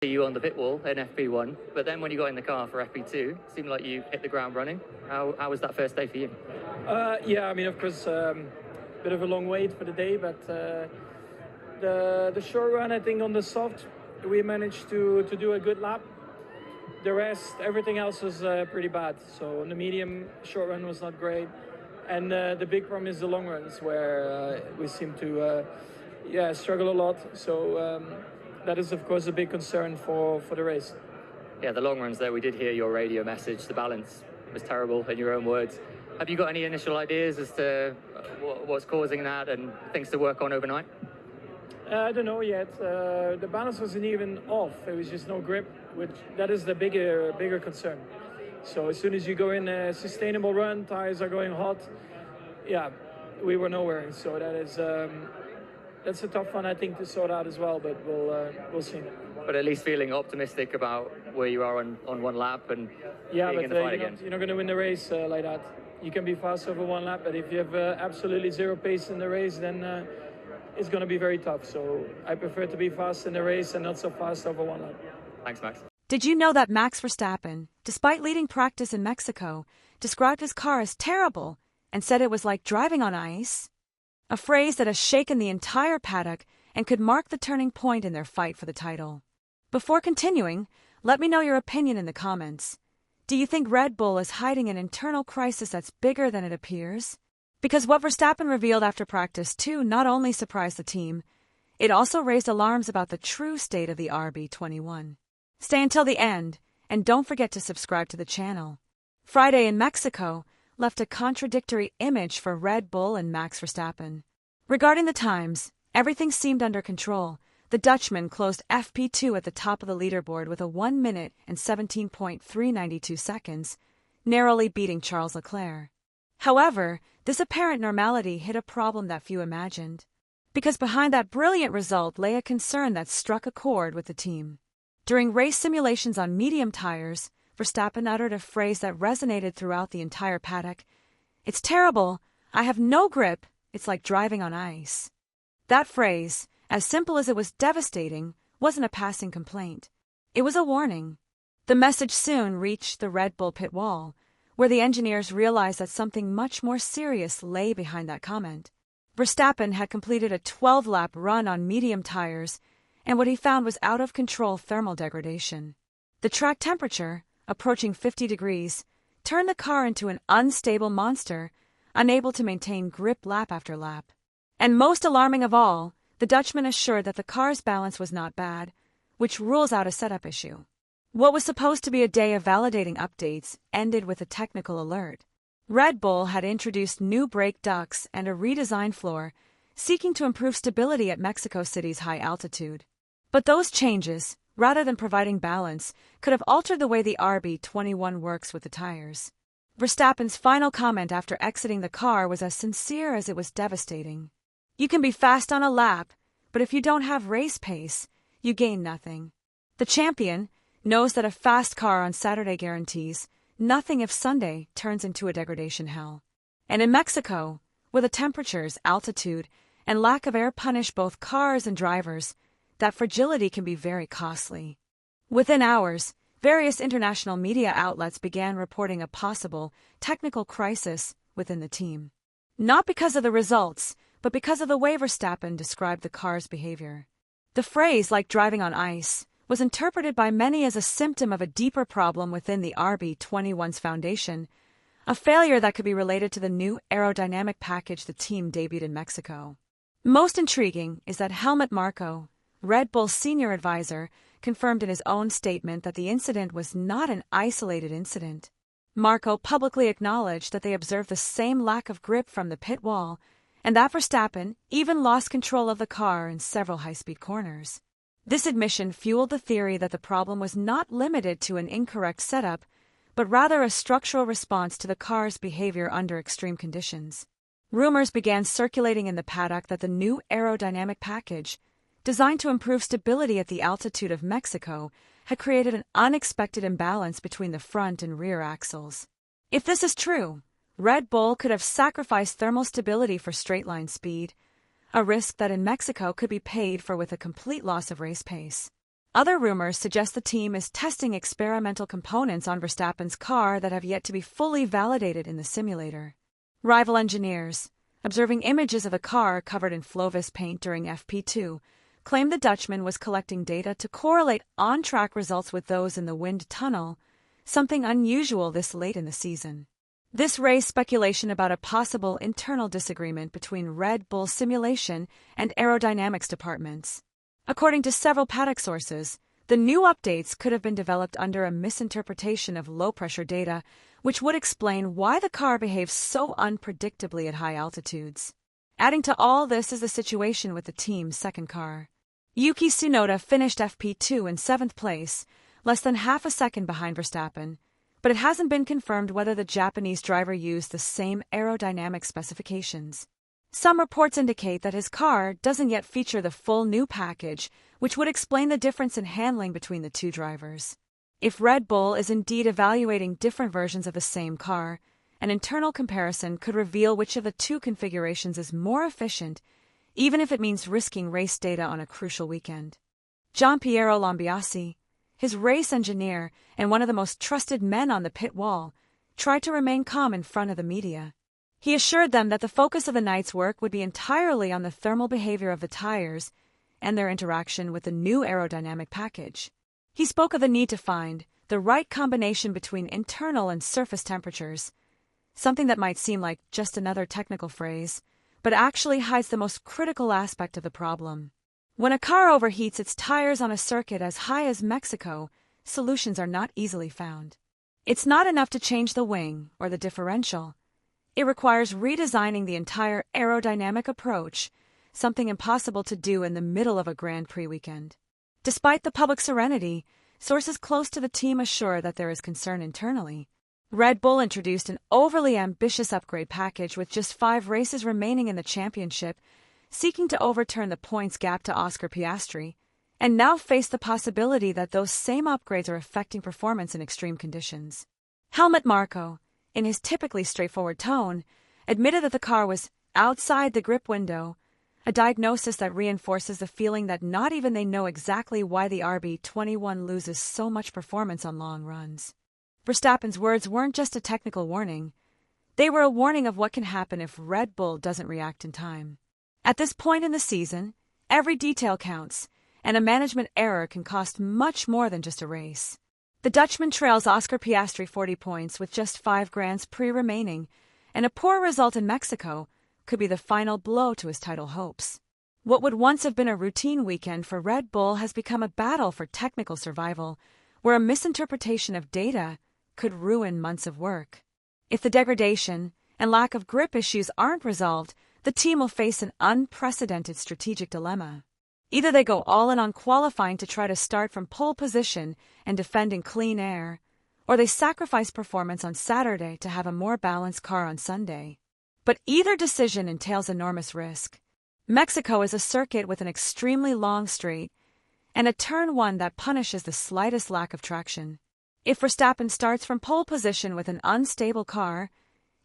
You on the pit wall in FP1, but then when you got in the car for FP2, it seemed like you hit the ground running. How was that first day for you? Yeah, I mean, of course, bit of a long wait for the day, but the short run, I think on the soft, we managed to do a good lap. The rest, everything else was pretty bad. So on the medium, short run was not great. And the big problem is the long runs, where we seem to struggle a lot. So that is, of course, a big concern for the race. Yeah, the long runs there, we did hear your radio message. The balance was terrible, in your own words. Have you got any initial ideas as to what's causing that and things to work on overnight? I don't know yet. The balance wasn't even off. There was just no grip, which that is the bigger concern. So as soon as you go in a sustainable run, tires are going hot. Yeah, we were nowhere. So that is that's a tough one, I think, to sort out as well. But we'll see. But at least feeling optimistic about where you are on one lap and being in the fight again. You're not going to win the race like that. You can be fast over one lap, but if you have absolutely zero pace in the race, then it's going to be very tough. So I prefer to be fast in the race and not so fast over one lap. Thanks, Max. Did you know that Max Verstappen, despite leading practice in Mexico, described his car as terrible and said it was like driving on ice? A phrase that has shaken the entire paddock and could mark the turning point in their fight for the title. Before continuing, let me know your opinion in the comments. Do you think Red Bull is hiding an internal crisis that's bigger than it appears? Because what Verstappen revealed after practice too not only surprised the team, it also raised alarms about the true state of the RB21. Stay until the end, and don't forget to subscribe to the channel. Friday in Mexico left a contradictory image for Red Bull and Max Verstappen. Regarding the times, everything seemed under control. The Dutchman closed FP2 at the top of the leaderboard with a 1 minute and 17.392 seconds, narrowly beating Charles Leclerc. However, this apparent normality hid a problem that few imagined, because behind that brilliant result lay a concern that struck a chord with the team. During race simulations on medium tires, Verstappen uttered a phrase that resonated throughout the entire paddock. "It's terrible. I have no grip. It's like driving on ice." That phrase, as simple as it was devastating, wasn't a passing complaint. It was a warning. The message soon reached the Red Bull pit wall, where the engineers realized that something much more serious lay behind that comment. Verstappen had completed a 12-lap run on medium tires, and what he found was out-of-control thermal degradation. The track temperature, approaching 50 degrees, turned the car into an unstable monster, unable to maintain grip lap after lap. And most alarming of all, the Dutchman assured that the car's balance was not bad, which rules out a setup issue. What was supposed to be a day of validating updates ended with a technical alert. Red Bull had introduced new brake ducts and a redesigned floor, seeking to improve stability at Mexico City's high altitude. But those changes, rather than providing balance, could have altered the way the RB21 works with the tires. Verstappen's final comment after exiting the car was as sincere as it was devastating. "You can be fast on a lap, but if you don't have race pace, you gain nothing." The champion knows that a fast car on Saturday guarantees nothing if Sunday turns into a degradation hell. And in Mexico, where the temperatures, altitude, and lack of air punish both cars and drivers, that fragility can be very costly. Within hours, various international media outlets began reporting a possible technical crisis within the team. Not because of the results, but because of the way Verstappen described the car's behavior. The phrase, "like driving on ice," was interpreted by many as a symptom of a deeper problem within the RB21's foundation, a failure that could be related to the new aerodynamic package the team debuted in Mexico. Most intriguing is that Helmut Marko, Red Bull's senior advisor, confirmed in his own statement that the incident was not an isolated incident. Marko publicly acknowledged that they observed the same lack of grip from the pit wall, and that Verstappen even lost control of the car in several high-speed corners. This admission fueled the theory that the problem was not limited to an incorrect setup, but rather a structural response to the car's behavior under extreme conditions. Rumors began circulating in the paddock that the new aerodynamic package, designed to improve stability at the altitude of Mexico, had created an unexpected imbalance between the front and rear axles. If this is true, Red Bull could have sacrificed thermal stability for straight-line speed, a risk that in Mexico could be paid for with a complete loss of race pace. Other rumors suggest the team is testing experimental components on Verstappen's car that have yet to be fully validated in the simulator. Rival engineers, observing images of a car covered in Flovis paint during FP2, claimed the Dutchman was collecting data to correlate on-track results with those in the wind tunnel, something unusual this late in the season. This raised speculation about a possible internal disagreement between Red Bull simulation and aerodynamics departments. According to several paddock sources, the new updates could have been developed under a misinterpretation of low-pressure data, which would explain why the car behaves so unpredictably at high altitudes. Adding to all this is the situation with the team's second car. Yuki Tsunoda finished FP2 in 7th place, less than half a second behind Verstappen, but it hasn't been confirmed whether the Japanese driver used the same aerodynamic specifications. Some reports indicate that his car doesn't yet feature the full new package, which would explain the difference in handling between the two drivers. If Red Bull is indeed evaluating different versions of the same car, an internal comparison could reveal which of the two configurations is more efficient, even if it means risking race data on a crucial weekend. Gianpiero Lambiase, his race engineer and one of the most trusted men on the pit wall, tried to remain calm in front of the media. He assured them that the focus of the night's work would be entirely on the thermal behavior of the tires and their interaction with the new aerodynamic package. He spoke of the need to find the right combination between internal and surface temperatures, something that might seem like just another technical phrase, but actually hides the most critical aspect of the problem. When a car overheats its tires on a circuit as high as Mexico, solutions are not easily found. It's not enough to change the wing or the differential. It requires redesigning the entire aerodynamic approach, something impossible to do in the middle of a Grand Prix weekend. Despite the public serenity, sources close to the team assure that there is concern internally. Red Bull introduced an overly ambitious upgrade package with just 5 races remaining in the championship, seeking to overturn the points gap to Oscar Piastri, and now face the possibility that those same upgrades are affecting performance in extreme conditions. Helmut Marko, in his typically straightforward tone, admitted that the car was outside the grip window, a diagnosis that reinforces the feeling that not even they know exactly why the RB21 loses so much performance on long runs. Verstappen's words weren't just a technical warning. They were a warning of what can happen if Red Bull doesn't react in time. At this point in the season, every detail counts, and a management error can cost much more than just a race. The Dutchman trails Oscar Piastri 40 points with just 5 Grands Prix remaining, and a poor result in Mexico could be the final blow to his title hopes. What would once have been a routine weekend for Red Bull has become a battle for technical survival, where a misinterpretation of data could ruin months of work. If the degradation and lack of grip issues aren't resolved, the team will face an unprecedented strategic dilemma. Either they go all in on qualifying to try to start from pole position and defend in clean air, or they sacrifice performance on Saturday to have a more balanced car on Sunday. But either decision entails enormous risk. Mexico is a circuit with an extremely long straight and a turn 1 that punishes the slightest lack of traction. If Verstappen starts from pole position with an unstable car,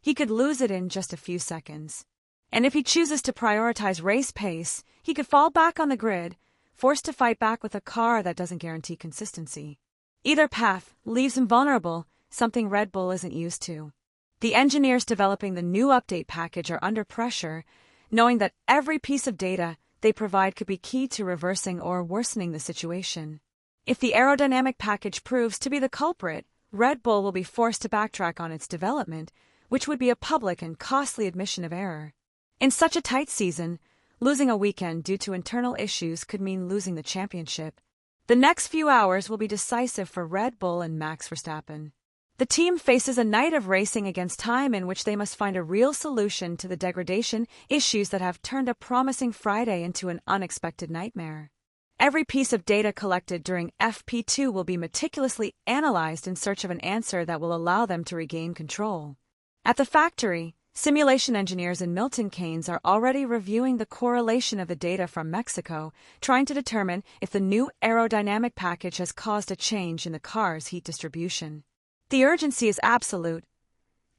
he could lose it in just a few seconds. And if he chooses to prioritize race pace, he could fall back on the grid, forced to fight back with a car that doesn't guarantee consistency. Either path leaves him vulnerable, something Red Bull isn't used to. The engineers developing the new update package are under pressure, knowing that every piece of data they provide could be key to reversing or worsening the situation. If the aerodynamic package proves to be the culprit, Red Bull will be forced to backtrack on its development, which would be a public and costly admission of error. In such a tight season, losing a weekend due to internal issues could mean losing the championship. The next few hours will be decisive for Red Bull and Max Verstappen. The team faces a night of racing against time in which they must find a real solution to the degradation issues that have turned a promising Friday into an unexpected nightmare. Every piece of data collected during FP2 will be meticulously analyzed in search of an answer that will allow them to regain control. At the factory, simulation engineers in Milton Keynes are already reviewing the correlation of the data from Mexico, trying to determine if the new aerodynamic package has caused a change in the car's heat distribution. The urgency is absolute.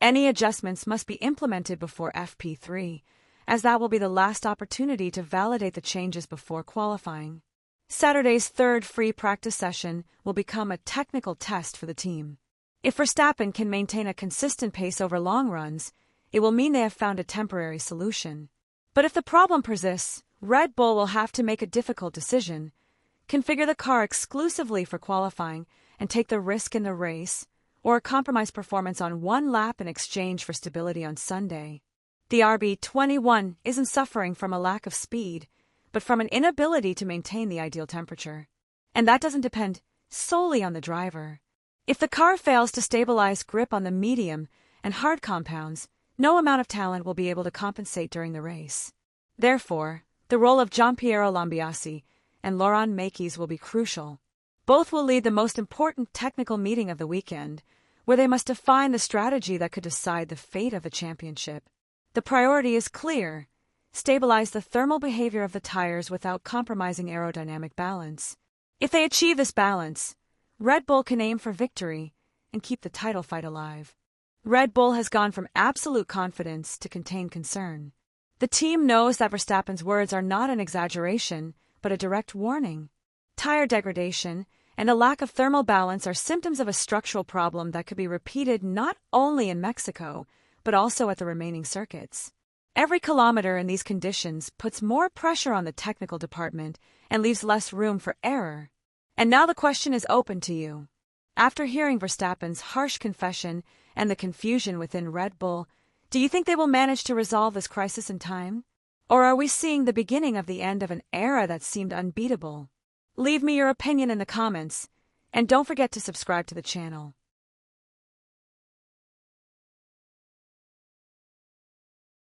Any adjustments must be implemented before FP3, as that will be the last opportunity to validate the changes before qualifying. Saturday's third free practice session will become a technical test for the team. If Verstappen can maintain a consistent pace over long runs, it will mean they have found a temporary solution. But if the problem persists, Red Bull will have to make a difficult decision: configure the car exclusively for qualifying and take the risk in the race, or compromise performance on one lap in exchange for stability on Sunday. The RB21 isn't suffering from a lack of speed, but from an inability to maintain the ideal temperature. And that doesn't depend solely on the driver. If the car fails to stabilize grip on the medium and hard compounds, no amount of talent will be able to compensate during the race. Therefore, the role of Giampiero Lambiase and Laurent Mekies will be crucial. Both will lead the most important technical meeting of the weekend, where they must define the strategy that could decide the fate of the championship. The priority is clear: stabilize the thermal behavior of the tires without compromising aerodynamic balance. If they achieve this balance, Red Bull can aim for victory and keep the title fight alive. Red Bull has gone from absolute confidence to contained concern. The team knows that Verstappen's words are not an exaggeration, but a direct warning. Tire degradation and a lack of thermal balance are symptoms of a structural problem that could be repeated not only in Mexico, but also at the remaining circuits. Every kilometer in these conditions puts more pressure on the technical department and leaves less room for error. And now the question is open to you. After hearing Verstappen's harsh confession and the confusion within Red Bull, do you think they will manage to resolve this crisis in time? Or are we seeing the beginning of the end of an era that seemed unbeatable? Leave me your opinion in the comments, and don't forget to subscribe to the channel.